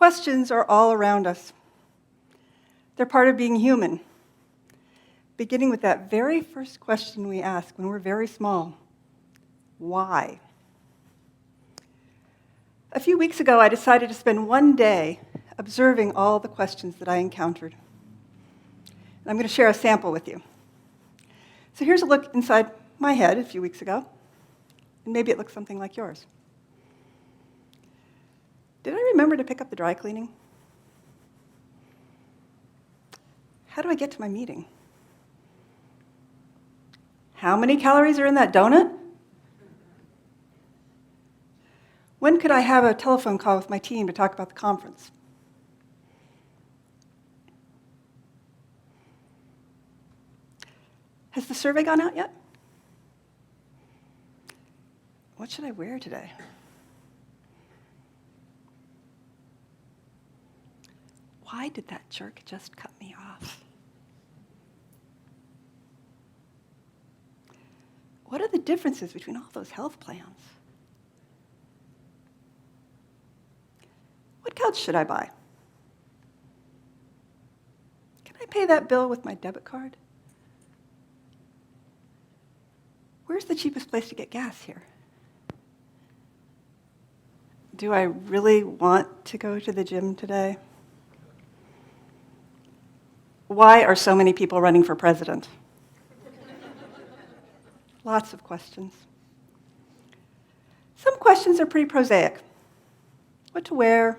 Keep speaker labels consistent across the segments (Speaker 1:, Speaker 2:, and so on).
Speaker 1: Questions are all around us. They're part of being human, beginning with that very first question we ask when we're very small. Why? A few weeks ago, I decided to spend one day observing all the questions that I encountered. And I'm going to share a sample with you. So here's a look inside my head a few weeks ago, and maybe it looks something like yours. Did I remember to pick up the dry cleaning? How do I get to my meeting? How many calories are in that donut? When could I have a telephone call with my team to talk about the conference? Has the survey gone out yet? What should I wear today? Why did that jerk just cut me off? What are the differences between all those health plans? What couch should I buy? Can I pay that bill with my debit card? Where's the cheapest place to get gas here? Do I really want to go to the gym today? Why are so many people running for president? Lots of questions. Some questions are pretty prosaic. What to wear,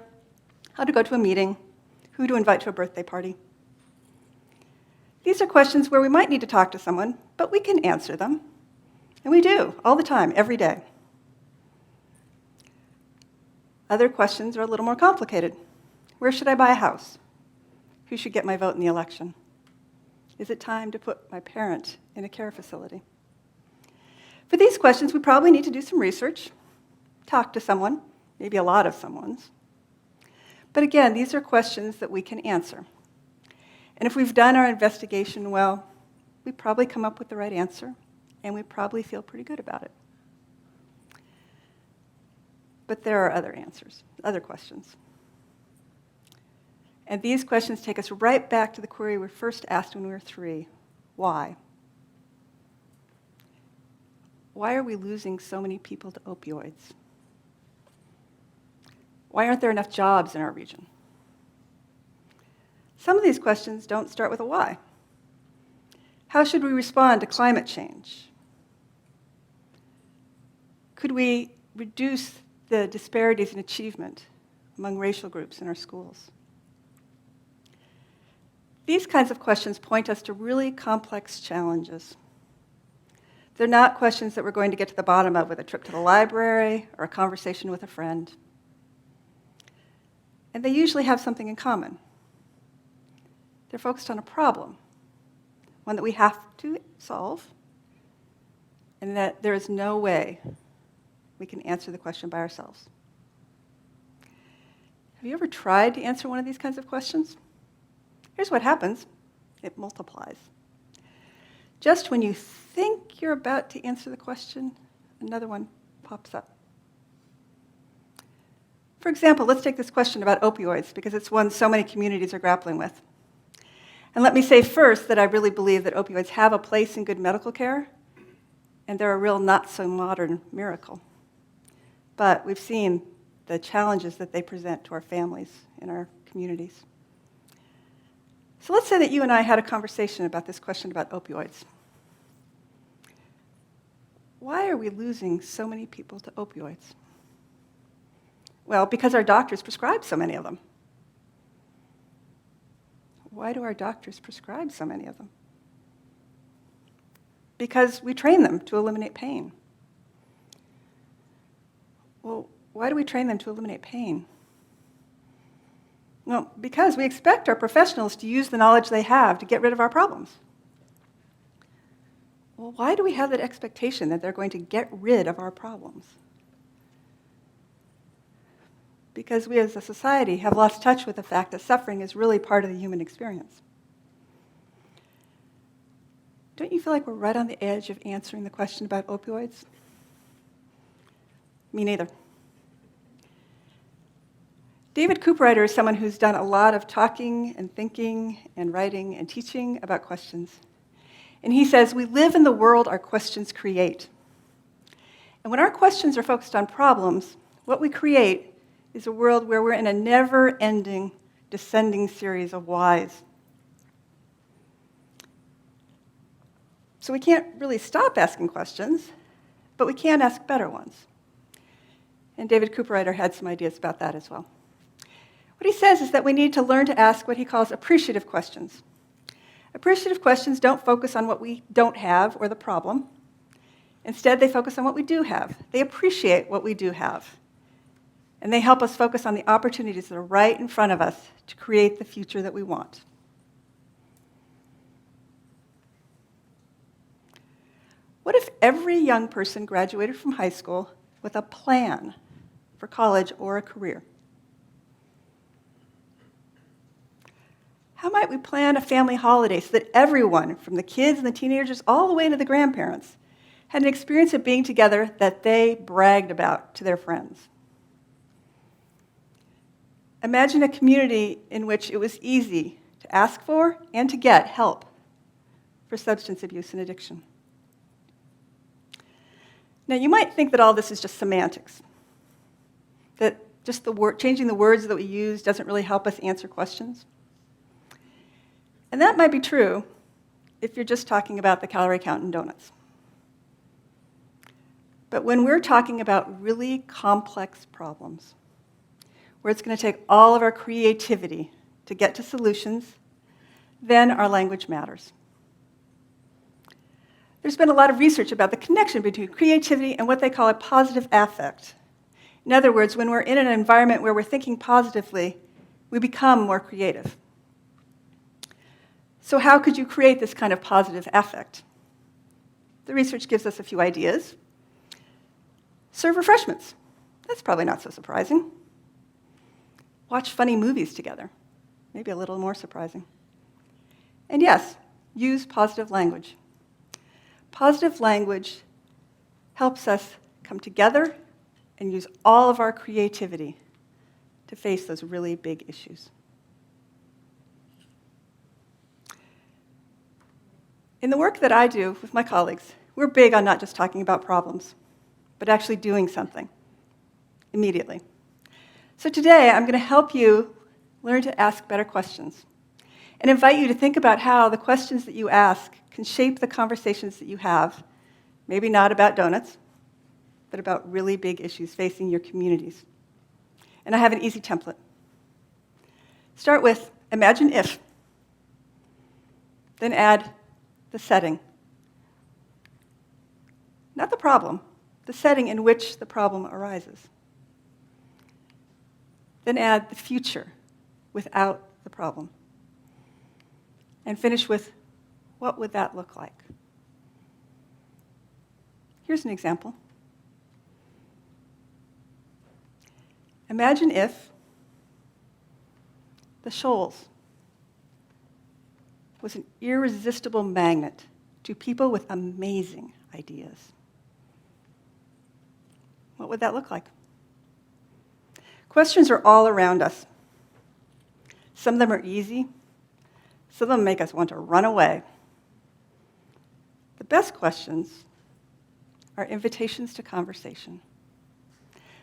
Speaker 1: how to go to a meeting, who to invite to a birthday party. These are questions where we might need to talk to someone, but we can answer them. And we do, all the time, every day. Other questions are a little more complicated. Where should I buy a house? Who should get my vote in the election? Is it time to put my parent in a care facility? For these questions, we probably need to do some research, talk to someone, maybe a lot of someone's. But again, these are questions that we can answer. And if we've done our investigation well, we probably come up with the right answer, and we probably feel pretty good about it. But there are other answers, other questions. And these questions take us right back to the query we first asked when we were 3. Why? Why are we losing so many people to opioids? Why aren't there enough jobs in our region? Some of these questions don't start with a why. How should we respond to climate change? Could we reduce the disparities in achievement among racial groups in our schools? These kinds of questions point us to really complex challenges. They're not questions that we're going to get to the bottom of with a trip to the library or a conversation with a friend. And they usually have something in common. They're focused on a problem, one that we have to solve, and that there is no way we can answer the question by ourselves. Have you ever tried to answer one of these kinds of questions? Here's what happens. It multiplies. Just when you think you're about to answer the question, another one pops up. For example, let's take this question about opioids, because it's one so many communities are grappling with. And let me say first that I really believe that opioids have a place in good medical care, and they're a real not-so-modern miracle. But we've seen the challenges that they present to our families in our communities. So let's say that you and I had a conversation about this question about opioids. Why are we losing so many people to opioids? Well, because our doctors prescribe so many of them. Why do our doctors prescribe so many of them? Because we train them to eliminate pain. Well, why do we train them to eliminate pain? Well, because we expect our professionals to use the knowledge they have to get rid of our problems. Well, why do we have that expectation that they're going to get rid of our problems? Because we as a society have lost touch with the fact that suffering is really part of the human experience. Don't you feel like we're right on the edge of answering the question about opioids? Me neither. David Cooperrider is someone who's done a lot of talking and thinking and writing and teaching about questions. And he says, we live in the world our questions create. And when our questions are focused on problems, what we create is a world where we're in a never-ending, descending series of whys. So we can't really stop asking questions, but we can ask better ones. And David Cooperrider had some ideas about that as well. What he says is that we need to learn to ask what he calls appreciative questions. Appreciative questions don't focus on what we don't have or the problem. Instead, they focus on what we do have. They appreciate what we do have. And they help us focus on the opportunities that are right in front of us to create the future that we want. What if every young person graduated from high school with a plan for college or a career? How might we plan a family holiday so that everyone, from the kids and the teenagers all the way to the grandparents, had an experience of being together that they bragged about to their friends? Imagine a community in which it was easy to ask for and to get help for substance abuse and addiction. Now, you might think that all this is just semantics, that just changing the words that we use doesn't really help us answer questions. And that might be true if you're just talking about the calorie count in donuts. But when we're talking about really complex problems, where it's going to take all of our creativity to get to solutions, then our language matters. There's been a lot of research about the connection between creativity and what they call a positive affect. In other words, when we're in an environment where we're thinking positively, we become more creative. So how could you create this kind of positive affect? The research gives us a few ideas. Serve refreshments. That's probably not so surprising. Watch funny movies together. Maybe a little more surprising. And yes, use positive language. Positive language helps us come together and use all of our creativity to face those really big issues. In the work that I do with my colleagues, we're big on not just talking about problems, but actually doing something immediately. So today, I'm going to help you learn to ask better questions and invite you to think about how the questions that you ask can shape the conversations that you have, maybe not about donuts, but about really big issues facing your communities. And I have an easy template. Start with imagine if, then add the setting. Not the problem, the setting in which the problem arises. Then add the future without the problem. And finish with, what would that look like? Here's an example. Imagine if the Shoals was an irresistible magnet to people with amazing ideas. What would that look like? Questions are all around us. Some of them are easy. Some of them make us want to run away. The best questions are invitations to conversation.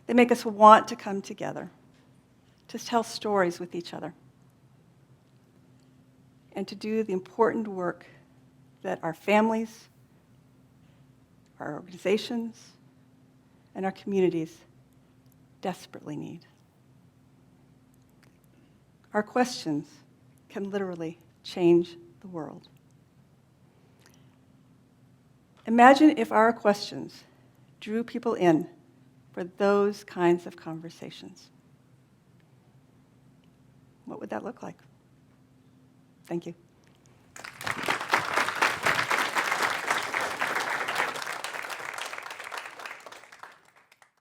Speaker 1: They make us want to come together, to tell stories with each other, and to do the important work that our families, our organizations, and our communities desperately need. Our questions can literally change the world. Imagine if our questions drew people in for those kinds of conversations. What would that look like? Thank you.